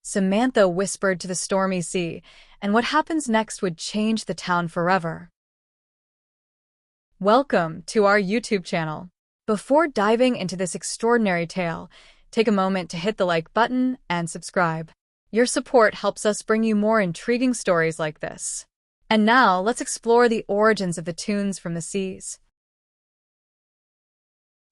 Samantha whispered to the stormy sea, and what happens next would change the town forever. Welcome to our YouTube channel. Before diving into this extraordinary tale, take a moment to hit the like button and subscribe. Your support helps us bring you more intriguing stories like this. And now, let's explore the origins of the tunes from the seas.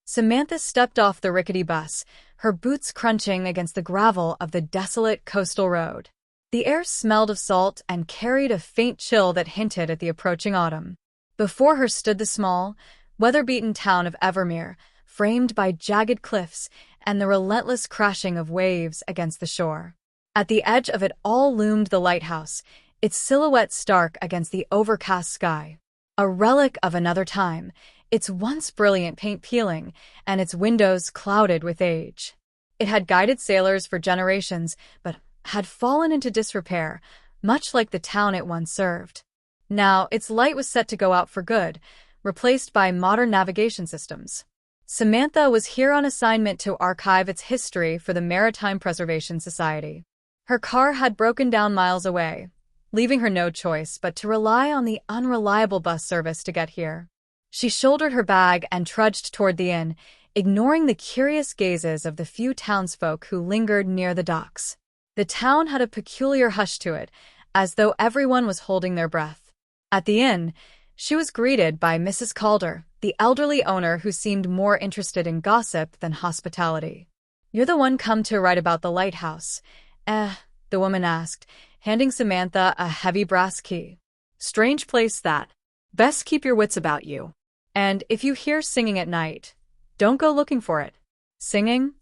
Samantha stepped off the rickety bus, her boots crunching against the gravel of the desolate coastal road. The air smelled of salt and carried a faint chill that hinted at the approaching autumn. Before her stood the small, weather-beaten town of Evermere, framed by jagged cliffs and the relentless crashing of waves against the shore. At the edge of it all loomed the lighthouse, its silhouette stark against the overcast sky. A relic of another time, its once brilliant paint peeling, and its windows clouded with age. It had guided sailors for generations, but had fallen into disrepair, much like the town it once served. Now, its light was set to go out for good, replaced by modern navigation systems. Samantha was here on assignment to archive its history for the Maritime Preservation Society. Her car had broken down miles away, leaving her no choice but to rely on the unreliable bus service to get here. She shouldered her bag and trudged toward the inn, ignoring the curious gazes of the few townsfolk who lingered near the docks. The town had a peculiar hush to it, as though everyone was holding their breath. At the inn, she was greeted by Mrs. Calder, the elderly owner who seemed more interested in gossip than hospitality. "You're the one come to write about the lighthouse?" The woman asked, handing Samantha a heavy brass key. "Strange place that. Best keep your wits about you. And if you hear singing at night, don't go looking for it." "Singing?"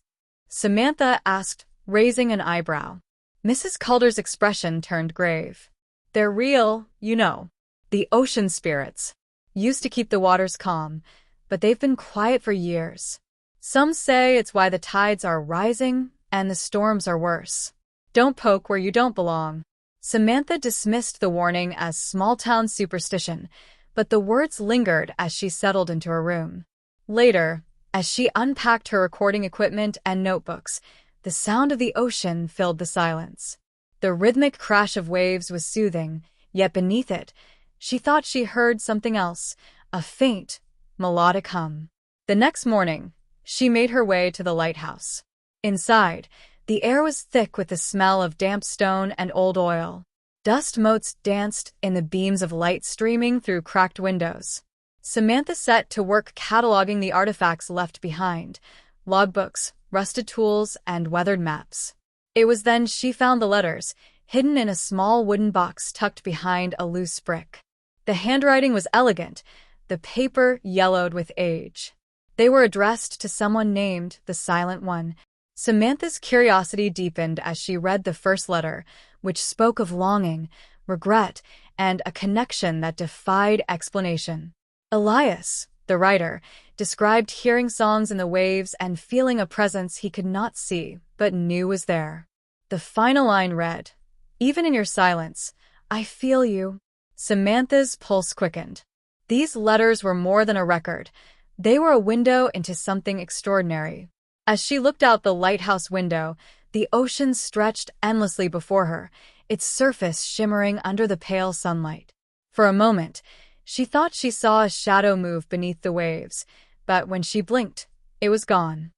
Samantha asked, raising an eyebrow. Mrs. Calder's expression turned grave. "They're real, you know. The ocean spirits. Used to keep the waters calm, but they've been quiet for years. Some say it's why the tides are rising and the storms are worse. Don't poke where you don't belong." Samantha dismissed the warning as small-town superstition, but the words lingered as she settled into her room. Later, as she unpacked her recording equipment and notebooks, the sound of the ocean filled the silence. The rhythmic crash of waves was soothing, yet beneath it, she thought she heard something else, a faint, melodic hum. The next morning, she made her way to the lighthouse. Inside, the air was thick with the smell of damp stone and old oil. Dust motes danced in the beams of light streaming through cracked windows. Samantha set to work cataloging the artifacts left behind, logbooks, rusted tools, and weathered maps. It was then she found the letters, hidden in a small wooden box tucked behind a loose brick. The handwriting was elegant, the paper yellowed with age. They were addressed to someone named the Silent One. Samantha's curiosity deepened as she read the first letter, which spoke of longing, regret, and a connection that defied explanation. Elias, the writer, described hearing songs in the waves and feeling a presence he could not see but knew was there. The final line read, "Even in your silence, I feel you." Samantha's pulse quickened. These letters were more than a record. They were a window into something extraordinary. As she looked out the lighthouse window, the ocean stretched endlessly before her, its surface shimmering under the pale sunlight. For a moment, she thought she saw a shadow move beneath the waves, but when she blinked, it was gone.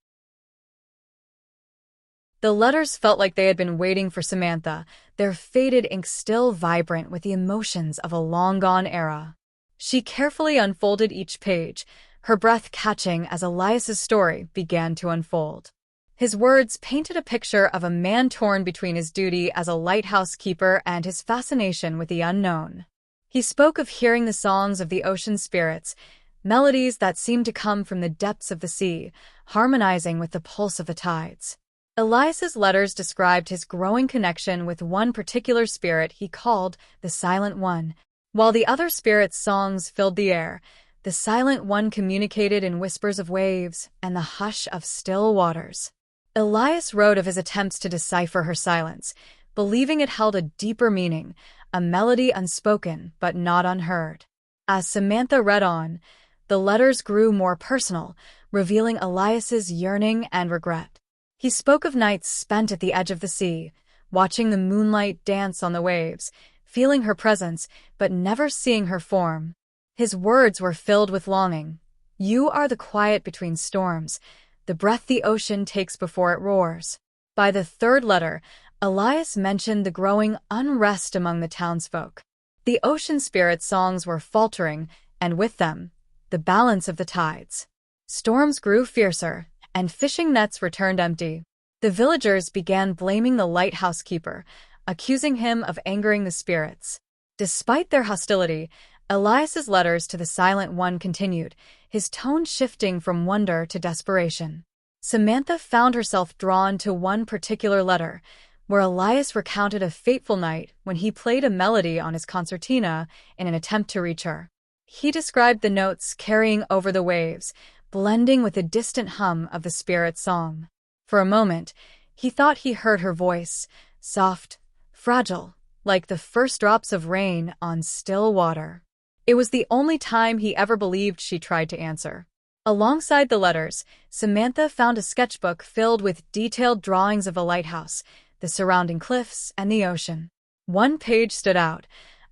The letters felt like they had been waiting for Samantha, their faded ink still vibrant with the emotions of a long-gone era. She carefully unfolded each page, her breath catching as Elias's story began to unfold. His words painted a picture of a man torn between his duty as a lighthouse keeper and his fascination with the unknown. He spoke of hearing the songs of the ocean spirits, melodies that seemed to come from the depths of the sea, harmonizing with the pulse of the tides. Elias's letters described his growing connection with one particular spirit he called the Silent One. While the other spirits' songs filled the air, the Silent One communicated in whispers of waves and the hush of still waters. Elias wrote of his attempts to decipher her silence, believing it held a deeper meaning, a melody unspoken but not unheard. As Samantha read on, the letters grew more personal, revealing Elias's yearning and regret. He spoke of nights spent at the edge of the sea, watching the moonlight dance on the waves, feeling her presence, but never seeing her form. His words were filled with longing. You are the quiet between storms, the breath the ocean takes before it roars. By the third letter, Elias mentioned the growing unrest among the townsfolk. The ocean spirit songs were faltering, and with them, the balance of the tides. Storms grew fiercer, and fishing nets returned empty. The villagers began blaming the lighthouse keeper, accusing him of angering the spirits. Despite their hostility, Elias's letters to the Silent One continued, his tone shifting from wonder to desperation. Samantha found herself drawn to one particular letter, where Elias recounted a fateful night when he played a melody on his concertina in an attempt to reach her. He described the notes carrying over the waves, blending with the distant hum of the spirit's song. For a moment, he thought he heard her voice, soft, fragile, like the first drops of rain on still water. It was the only time he ever believed she tried to answer. Alongside the letters, Samantha found a sketchbook filled with detailed drawings of the lighthouse, the surrounding cliffs, and the ocean. One page stood out,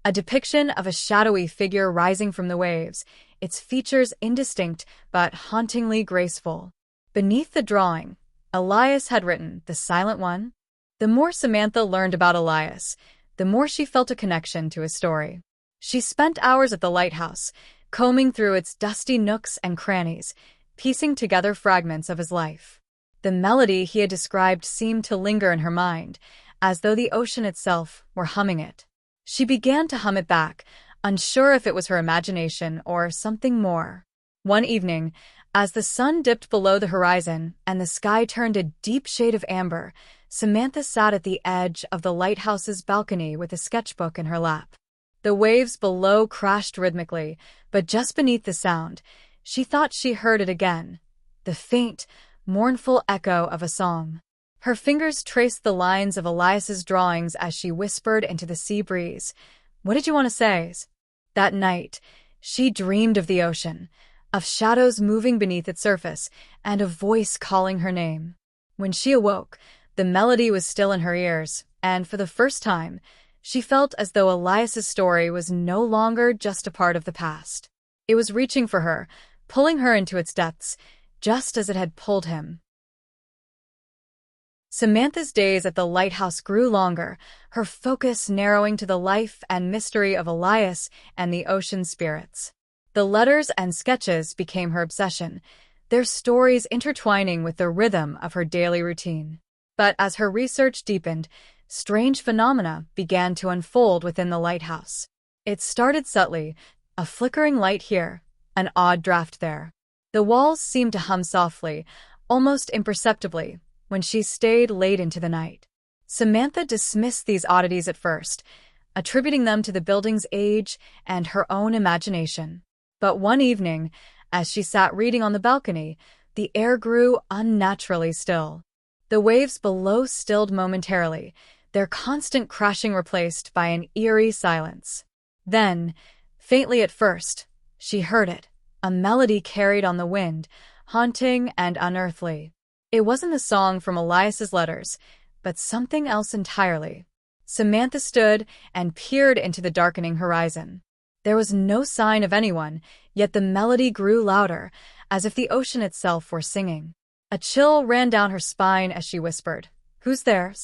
a depiction of a shadowy figure rising from the waves, its features indistinct but hauntingly graceful. Beneath the drawing, Elias had written, "The Silent One." The more Samantha learned about Elias, the more she felt a connection to his story. She spent hours at the lighthouse, combing through its dusty nooks and crannies, piecing together fragments of his life. The melody he had described seemed to linger in her mind, as though the ocean itself were humming it. She began to hum it back, unsure if it was her imagination or something more. One evening, as the sun dipped below the horizon and the sky turned a deep shade of amber, Samantha sat at the edge of the lighthouse's balcony with a sketchbook in her lap. The waves below crashed rhythmically, but just beneath the sound, she thought she heard it again, the faint, mournful echo of a song. Her fingers traced the lines of Elias's drawings as she whispered into the sea breeze. "What did you want to say?" That night, she dreamed of the ocean, of shadows moving beneath its surface, and a voice calling her name. When she awoke, the melody was still in her ears, and for the first time, she felt as though Elias's story was no longer just a part of the past. It was reaching for her, pulling her into its depths, just as it had pulled him. Samantha's days at the lighthouse grew longer, her focus narrowing to the life and mystery of Elias and the ocean spirits. The letters and sketches became her obsession, their stories intertwining with the rhythm of her daily routine. But as her research deepened, strange phenomena began to unfold within the lighthouse. It started subtly, a flickering light here, an odd draft there. The walls seemed to hum softly, almost imperceptibly, when she stayed late into the night. Samantha dismissed these oddities at first, attributing them to the building's age and her own imagination. But one evening, as she sat reading on the balcony, the air grew unnaturally still. The waves below stilled momentarily, their constant crashing replaced by an eerie silence. Then, faintly at first, she heard it, a melody carried on the wind, haunting and unearthly. It wasn't the song from Elias's letters, but something else entirely. Samantha stood and peered into the darkening horizon. There was no sign of anyone, yet the melody grew louder, as if the ocean itself were singing. A chill ran down her spine as she whispered, "Who's there?"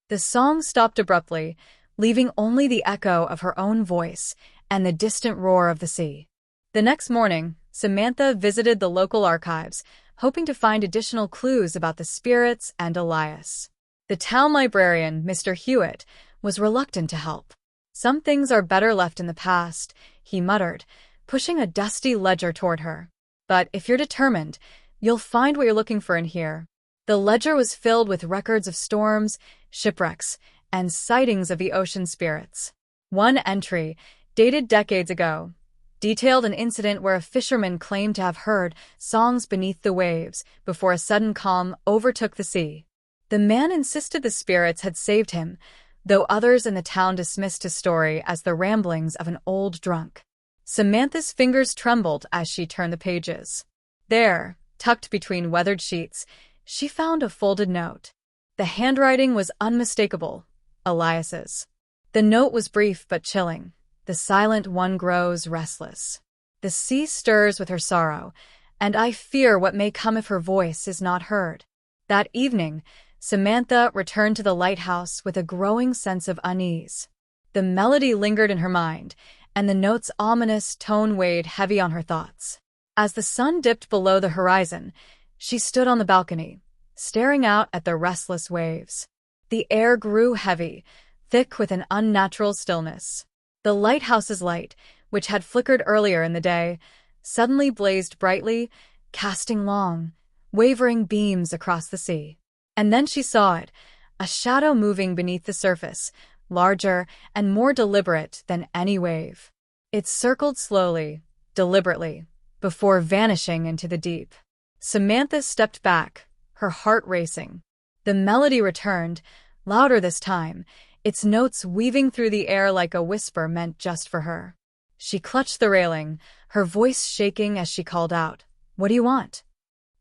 The song stopped abruptly, leaving only the echo of her own voice and the distant roar of the sea. The next morning, Samantha visited the local archives, hoping to find additional clues about the spirits and Elias. The town librarian, Mr. Hewitt, was reluctant to help. "Some things are better left in the past," he muttered, pushing a dusty ledger toward her. "But if you're determined, you'll find what you're looking for in here." The ledger was filled with records of storms, shipwrecks, and sightings of the ocean spirits. One entry, dated decades ago, detailed an incident where a fisherman claimed to have heard songs beneath the waves before a sudden calm overtook the sea. The man insisted the spirits had saved him, though others in the town dismissed his story as the ramblings of an old drunk. Samantha's fingers trembled as she turned the pages. There, tucked between weathered sheets, she found a folded note. The handwriting was unmistakable, Elias's. The note was brief but chilling. The silent one grows restless. The sea stirs with her sorrow, and I fear what may come if her voice is not heard. That evening, Samantha returned to the lighthouse with a growing sense of unease. The melody lingered in her mind, and the note's ominous tone weighed heavy on her thoughts. As the sun dipped below the horizon, she stood on the balcony, staring out at the restless waves. The air grew heavy, thick with an unnatural stillness. The lighthouse's light, which had flickered earlier in the day, suddenly blazed brightly, casting long, wavering beams across the sea. And then she saw it, a shadow moving beneath the surface, larger and more deliberate than any wave. It circled slowly, deliberately, before vanishing into the deep. Samantha stepped back, her heart racing. The melody returned, louder this time, its notes weaving through the air like a whisper meant just for her. She clutched the railing, her voice shaking as she called out, "What do you want?"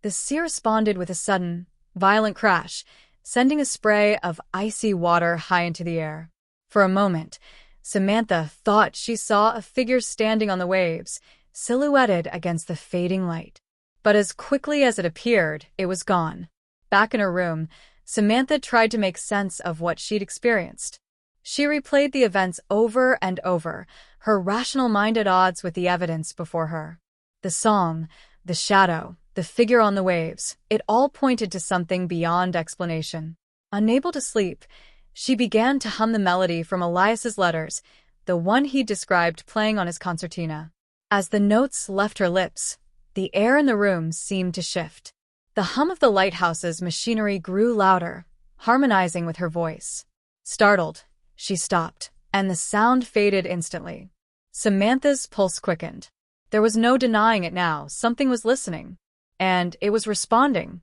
The sea responded with a sudden, violent crash, sending a spray of icy water high into the air. For a moment, Samantha thought she saw a figure standing on the waves, silhouetted against the fading light. But as quickly as it appeared, it was gone. Back in her room, Samantha tried to make sense of what she'd experienced. She replayed the events over and over, her rational mind at odds with the evidence before her. The song, the shadow, the figure on the waves, it all pointed to something beyond explanation. Unable to sleep, she began to hum the melody from Elias's letters, the one he described playing on his concertina. As the notes left her lips, the air in the room seemed to shift. The hum of the lighthouse's machinery grew louder, harmonizing with her voice. Startled, she stopped, and the sound faded instantly. Samantha's pulse quickened. There was no denying it now, something was listening. And it was responding.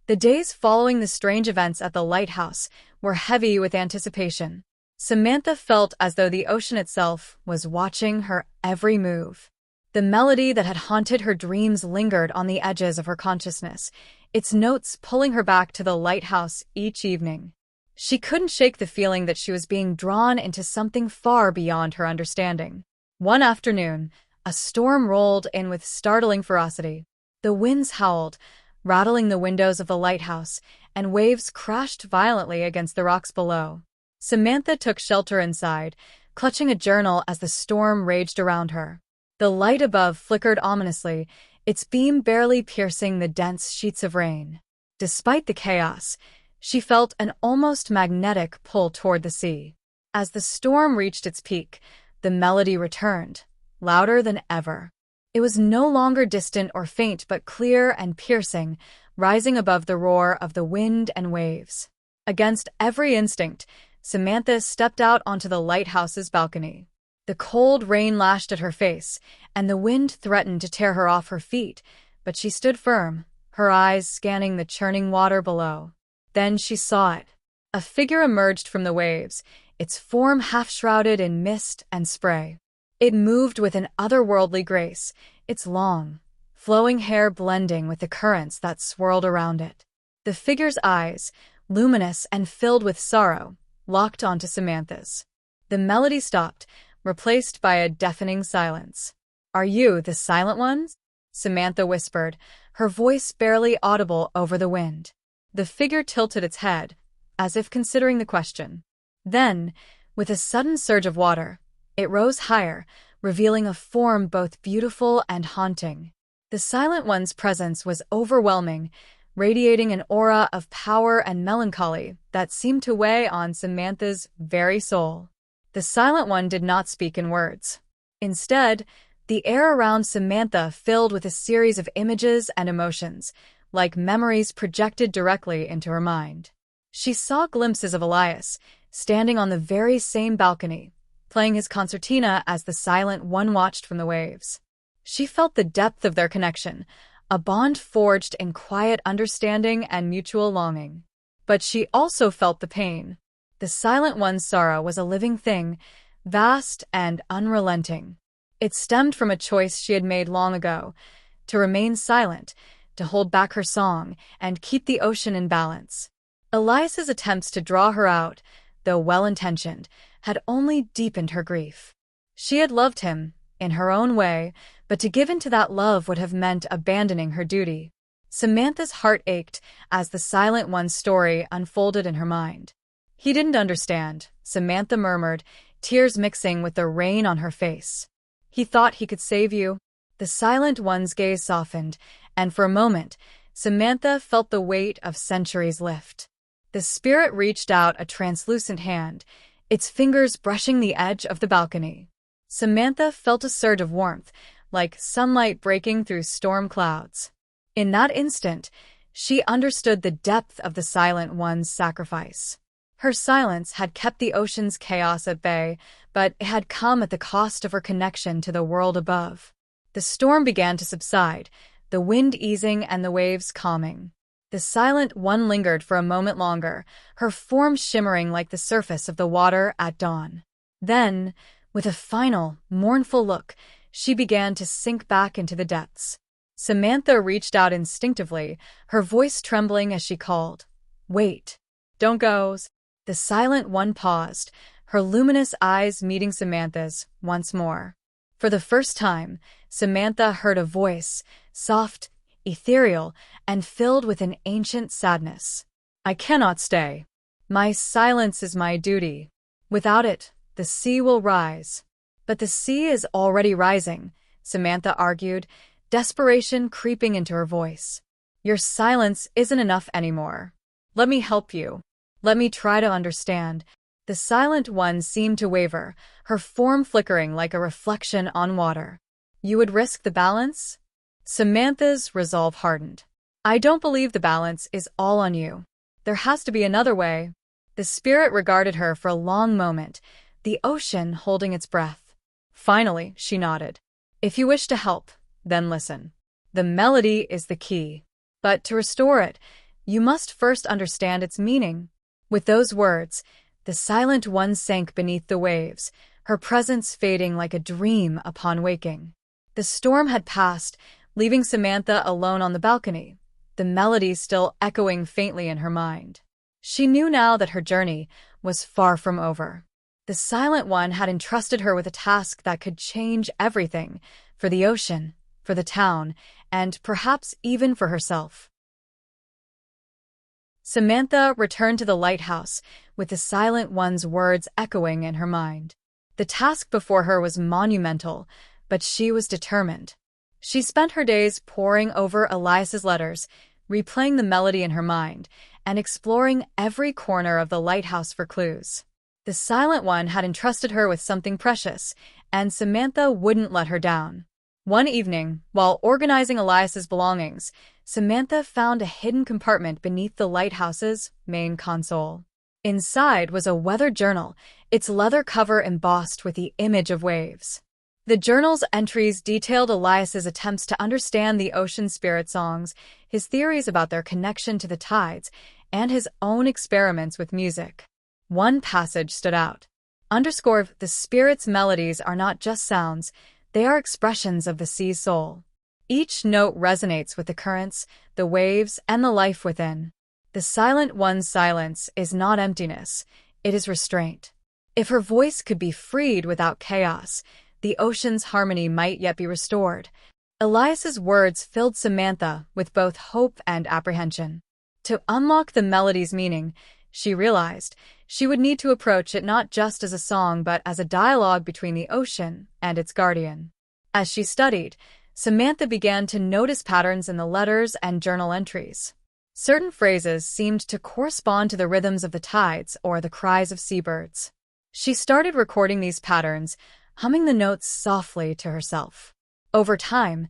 The days following the strange events at the lighthouse were heavy with anticipation. Samantha felt as though the ocean itself was watching her every move. The melody that had haunted her dreams lingered on the edges of her consciousness, its notes pulling her back to the lighthouse each evening. She couldn't shake the feeling that she was being drawn into something far beyond her understanding. One afternoon, a storm rolled in with startling ferocity. The winds howled, rattling the windows of the lighthouse, and waves crashed violently against the rocks below. Samantha took shelter inside, clutching a journal as the storm raged around her. The light above flickered ominously, its beam barely piercing the dense sheets of rain. Despite the chaos, she felt an almost magnetic pull toward the sea. As the storm reached its peak, the melody returned, louder than ever. It was no longer distant or faint but clear and piercing, rising above the roar of the wind and waves. Against every instinct, Samantha stepped out onto the lighthouse's balcony. The cold rain lashed at her face, and the wind threatened to tear her off her feet, but she stood firm, her eyes scanning the churning water below. Then she saw it. A figure emerged from the waves, its form half-shrouded in mist and spray. It moved with an otherworldly grace, its long, flowing hair blending with the currents that swirled around it. The figure's eyes, luminous and filled with sorrow, locked onto Samantha's. The melody stopped, replaced by a deafening silence. "Are you the silent ones?" Samantha whispered, her voice barely audible over the wind. The figure tilted its head, as if considering the question. Then, with a sudden surge of water, it rose higher, revealing a form both beautiful and haunting. The Silent One's presence was overwhelming, radiating an aura of power and melancholy that seemed to weigh on Samantha's very soul. The Silent One did not speak in words. Instead, the air around Samantha filled with a series of images and emotions, like memories projected directly into her mind. She saw glimpses of Elias, standing on the very same balcony, playing his concertina as the Silent One watched from the waves. She felt the depth of their connection, a bond forged in quiet understanding and mutual longing. But she also felt the pain. The Silent One's sorrow was a living thing, vast and unrelenting. It stemmed from a choice she had made long ago, to remain silent, to hold back her song, and keep the ocean in balance. Elias's attempts to draw her out, though well-intentioned, had only deepened her grief. She had loved him, in her own way, but to give in to that love would have meant abandoning her duty. Samantha's heart ached as the Silent One's story unfolded in her mind. "He didn't understand," Samantha murmured, tears mixing with the rain on her face. "He thought he could save you." The Silent One's gaze softened, and for a moment, Samantha felt the weight of centuries lift. The spirit reached out a translucent hand, its fingers brushing the edge of the balcony. Samantha felt a surge of warmth, like sunlight breaking through storm clouds. In that instant, she understood the depth of the Silent One's sacrifice. Her silence had kept the ocean's chaos at bay, but it had come at the cost of her connection to the world above. The storm began to subside, the wind easing and the waves calming. The Silent One lingered for a moment longer, her form shimmering like the surface of the water at dawn. Then, with a final, mournful look, she began to sink back into the depths. Samantha reached out instinctively, her voice trembling as she called, "Wait. Don't go." The Silent One paused, her luminous eyes meeting Samantha's once more. For the first time, Samantha heard a voice, soft, ethereal, and filled with an ancient sadness. "I cannot stay. My silence is my duty. Without it, the sea will rise." "But the sea is already rising," Samantha argued, desperation creeping into her voice. "Your silence isn't enough anymore. Let me help you. Let me try to understand." The Silent One seemed to waver, her form flickering like a reflection on water. "You would risk the balance?" Samantha's resolve hardened. "I don't believe the balance is all on you. There has to be another way." The spirit regarded her for a long moment, the ocean holding its breath. Finally, she nodded. "If you wish to help, then listen. The melody is the key. But to restore it, you must first understand its meaning." With those words, the Silent One sank beneath the waves, her presence fading like a dream upon waking. The storm had passed, leaving Samantha alone on the balcony, the melody still echoing faintly in her mind. She knew now that her journey was far from over. The Silent One had entrusted her with a task that could change everything, for the ocean, for the town, and perhaps even for herself. Samantha returned to the lighthouse, with the Silent One's words echoing in her mind. The task before her was monumental, but she was determined. She spent her days poring over Elias's letters, replaying the melody in her mind, and exploring every corner of the lighthouse for clues. The Silent One had entrusted her with something precious, and Samantha wouldn't let her down. One evening, while organizing Elias's belongings, Samantha found a hidden compartment beneath the lighthouse's main console. Inside was a weathered journal, its leather cover embossed with the image of waves. The journal's entries detailed Elias's attempts to understand the ocean spirit songs, his theories about their connection to the tides, and his own experiments with music. One passage stood out. "The spirit's melodies are not just sounds, they are expressions of the sea's soul. Each note resonates with the currents, the waves, and the life within. The Silent One's silence is not emptiness, it is restraint. If her voice could be freed without chaos, the ocean's harmony might yet be restored." Elias's words filled Samantha with both hope and apprehension. To unlock the melody's meaning, she realized, she would need to approach it not just as a song but as a dialogue between the ocean and its guardian. As she studied, Samantha began to notice patterns in the letters and journal entries. Certain phrases seemed to correspond to the rhythms of the tides or the cries of seabirds. She started recording these patterns, humming the notes softly to herself. Over time,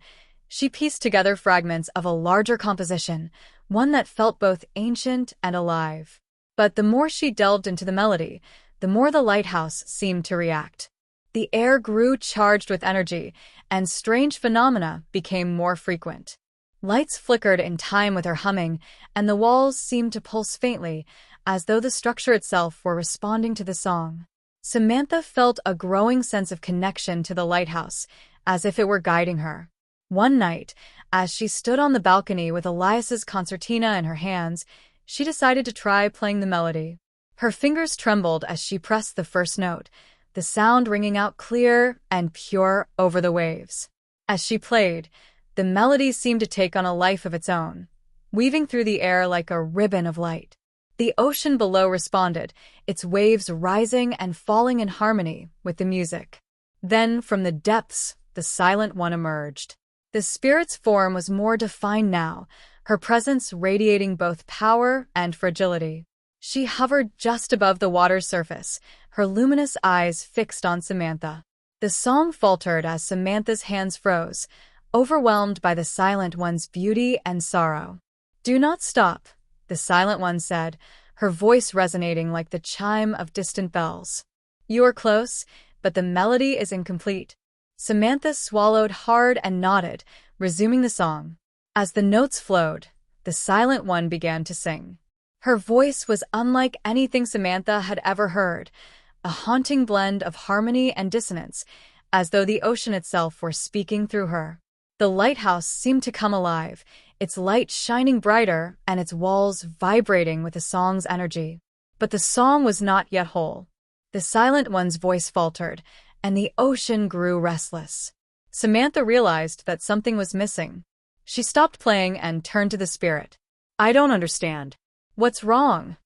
she pieced together fragments of a larger composition, one that felt both ancient and alive. But the more she delved into the melody, the more the lighthouse seemed to react. The air grew charged with energy, and strange phenomena became more frequent. Lights flickered in time with her humming, and the walls seemed to pulse faintly, as though the structure itself were responding to the song. Samantha felt a growing sense of connection to the lighthouse, as if it were guiding her. One night, as she stood on the balcony with Elias's concertina in her hands, she decided to try playing the melody. Her fingers trembled as she pressed the first note, the sound ringing out clear and pure over the waves. As she played, the melody seemed to take on a life of its own, weaving through the air like a ribbon of light. The ocean below responded, its waves rising and falling in harmony with the music. Then, from the depths, the Silent One emerged. The spirit's form was more defined now, her presence radiating both power and fragility. She hovered just above the water's surface, her luminous eyes fixed on Samantha. The song faltered as Samantha's hands froze, overwhelmed by the Silent One's beauty and sorrow. "Do not stop," the Silent One said, her voice resonating like the chime of distant bells. "You are close, but the melody is incomplete." Samantha swallowed hard and nodded, resuming the song. As the notes flowed, the Silent One began to sing. Her voice was unlike anything Samantha had ever heard, a haunting blend of harmony and dissonance, as though the ocean itself were speaking through her. The lighthouse seemed to come alive, its light shining brighter and its walls vibrating with the song's energy. But the song was not yet whole. The Silent One's voice faltered, and the ocean grew restless. Samantha realized that something was missing. She stopped playing and turned to the spirit. "I don't understand. What's wrong?"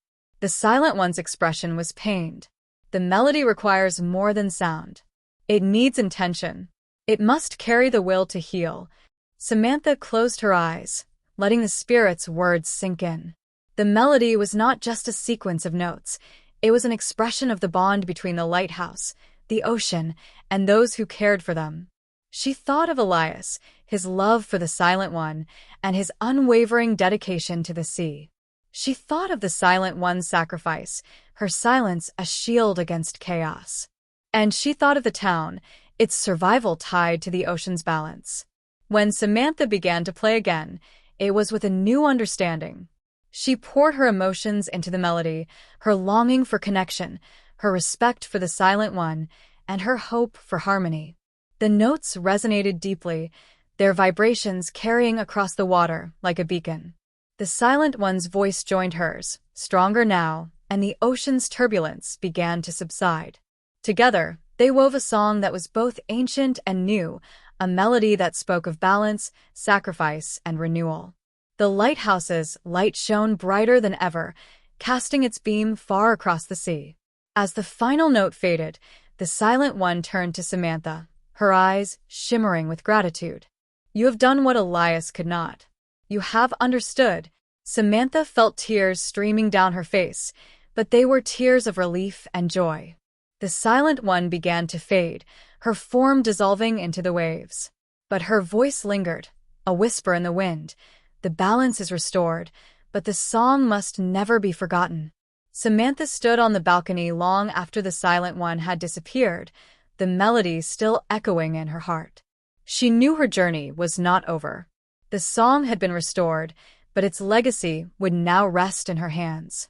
The Silent One's expression was pained. "The melody requires more than sound. It needs intention. It must carry the will to heal." Samantha closed her eyes, letting the spirit's words sink in. The melody was not just a sequence of notes. It was an expression of the bond between the lighthouse, the ocean, and those who cared for them. She thought of Elias, his love for the Silent One, and his unwavering dedication to the sea. She thought of the Silent One's sacrifice, her silence a shield against chaos. And she thought of the town, its survival tied to the ocean's balance. When Samantha began to play again, it was with a new understanding. She poured her emotions into the melody, her longing for connection, her respect for the Silent One, and her hope for harmony. The notes resonated deeply, their vibrations carrying across the water like a beacon. The Silent One's voice joined hers, stronger now, and the ocean's turbulence began to subside. Together, they wove a song that was both ancient and new, a melody that spoke of balance, sacrifice, and renewal. The lighthouse's light shone brighter than ever, casting its beam far across the sea. As the final note faded, the Silent One turned to Samantha, her eyes shimmering with gratitude. "You have done what Elias could not. You have understood." Samantha felt tears streaming down her face, but they were tears of relief and joy. The Silent One began to fade, her form dissolving into the waves. But her voice lingered, a whisper in the wind. "The balance is restored, but the song must never be forgotten." Samantha stood on the balcony long after the Silent One had disappeared, the melody still echoing in her heart. She knew her journey was not over. The song had been restored, but its legacy would now rest in her hands.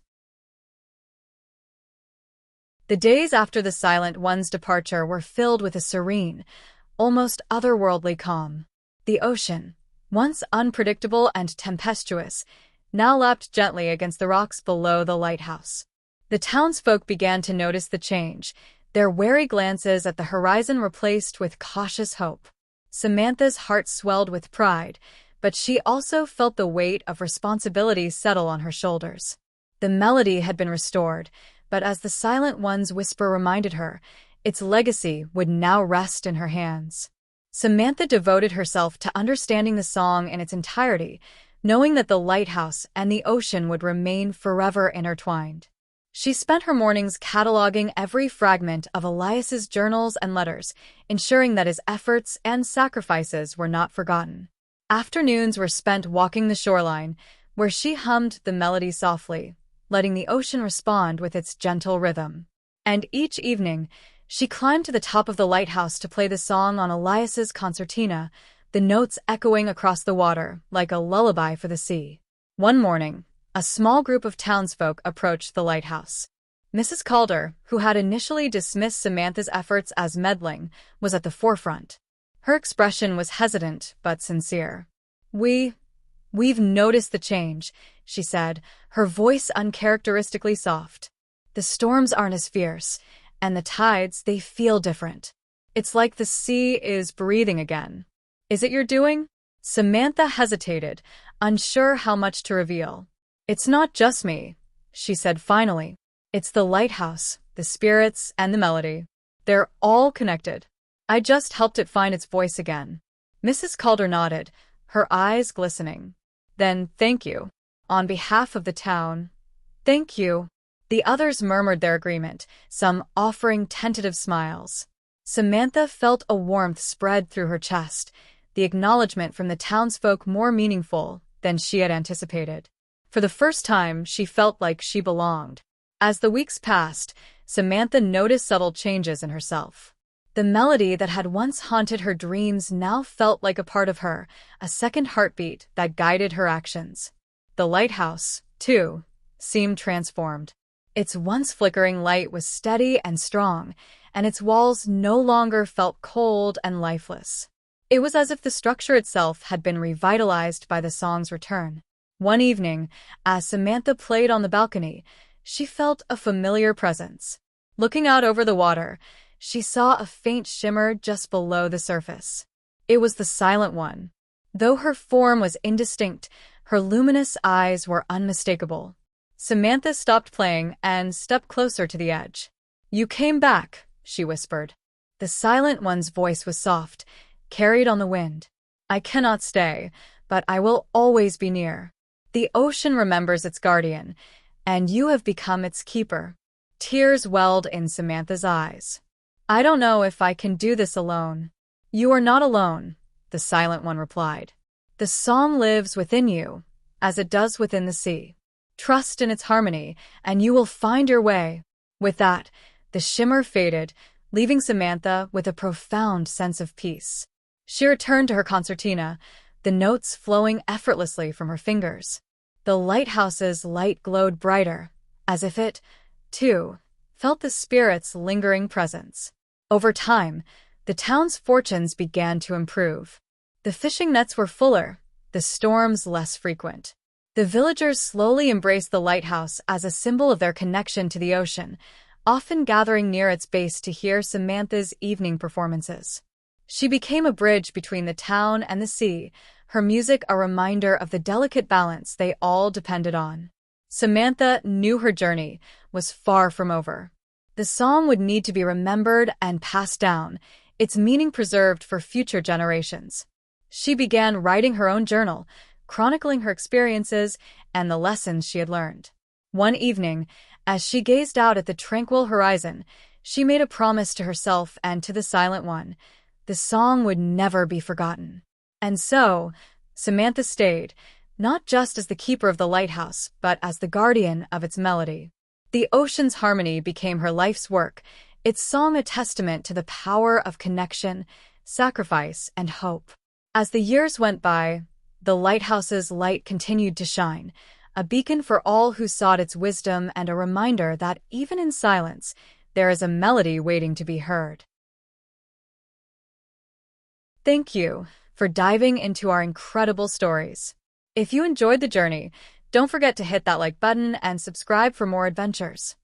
The days after the Silent One's departure were filled with a serene, almost otherworldly calm. The ocean, once unpredictable and tempestuous, now lapped gently against the rocks below the lighthouse. The townsfolk began to notice the change, their wary glances at the horizon replaced with cautious hope. Samantha's heart swelled with pride, but she also felt the weight of responsibility settle on her shoulders. The melody had been restored, but as the Silent One's whisper reminded her, its legacy would now rest in her hands. Samantha devoted herself to understanding the song in its entirety, knowing that the lighthouse and the ocean would remain forever intertwined. She spent her mornings cataloging every fragment of Elias's journals and letters, ensuring that his efforts and sacrifices were not forgotten. Afternoons were spent walking the shoreline, where she hummed the melody softly, letting the ocean respond with its gentle rhythm. And each evening, she climbed to the top of the lighthouse to play the song on Elias's concertina, the notes echoing across the water like a lullaby for the sea. One morning, a small group of townsfolk approached the lighthouse. Mrs. Calder, who had initially dismissed Samantha's efforts as meddling, was at the forefront. Her expression was hesitant but sincere. We've noticed the change," she said, her voice uncharacteristically soft. "The storms aren't as fierce, and the tides, they feel different. It's like the sea is breathing again." "Is it your doing?" Samantha hesitated, unsure how much to reveal. "It's not just me," she said finally. "It's the lighthouse, the spirits, and the melody. They're all connected. I just helped it find its voice again." Mrs. Calder nodded, her eyes glistening. "Then thank you. On behalf of the town, thank you." The others murmured their agreement, some offering tentative smiles. Samantha felt a warmth spread through her chest, the acknowledgement from the townsfolk more meaningful than she had anticipated. For the first time, she felt like she belonged. As the weeks passed, Samantha noticed subtle changes in herself. The melody that had once haunted her dreams now felt like a part of her, a second heartbeat that guided her actions. The lighthouse, too, seemed transformed. Its once flickering light was steady and strong, and its walls no longer felt cold and lifeless. It was as if the structure itself had been revitalized by the song's return. One evening, as Samantha played on the balcony, she felt a familiar presence. Looking out over the water, she saw a faint shimmer just below the surface. It was the Silent One. Though her form was indistinct, her luminous eyes were unmistakable. Samantha stopped playing and stepped closer to the edge. "You came back," she whispered. The Silent One's voice was soft, carried on the wind. "I cannot stay, but I will always be near. The ocean remembers its guardian, and you have become its keeper." Tears welled in Samantha's eyes. "I don't know if I can do this alone." "You are not alone," the Silent One replied. "The song lives within you, as it does within the sea. Trust in its harmony, and you will find your way." With that, the shimmer faded, leaving Samantha with a profound sense of peace. She returned to her concertina, the notes flowing effortlessly from her fingers. The lighthouse's light glowed brighter, as if it, too, felt the spirit's lingering presence. Over time, the town's fortunes began to improve. The fishing nets were fuller, the storms less frequent. The villagers slowly embraced the lighthouse as a symbol of their connection to the ocean, often gathering near its base to hear Samantha's evening performances. She became a bridge between the town and the sea, her music a reminder of the delicate balance they all depended on. Samantha knew her journey was far from over. The song would need to be remembered and passed down, its meaning preserved for future generations. She began writing her own journal, chronicling her experiences and the lessons she had learned. One evening, as she gazed out at the tranquil horizon, she made a promise to herself and to the Silent One. The song would never be forgotten. And so, Samantha stayed, not just as the keeper of the lighthouse, but as the guardian of its melody. The ocean's harmony became her life's work, its song a testament to the power of connection, sacrifice, and hope. As the years went by, the lighthouse's light continued to shine, a beacon for all who sought its wisdom and a reminder that even in silence, there is a melody waiting to be heard. Thank you for diving into our incredible stories. If you enjoyed the journey, don't forget to hit that like button and subscribe for more adventures.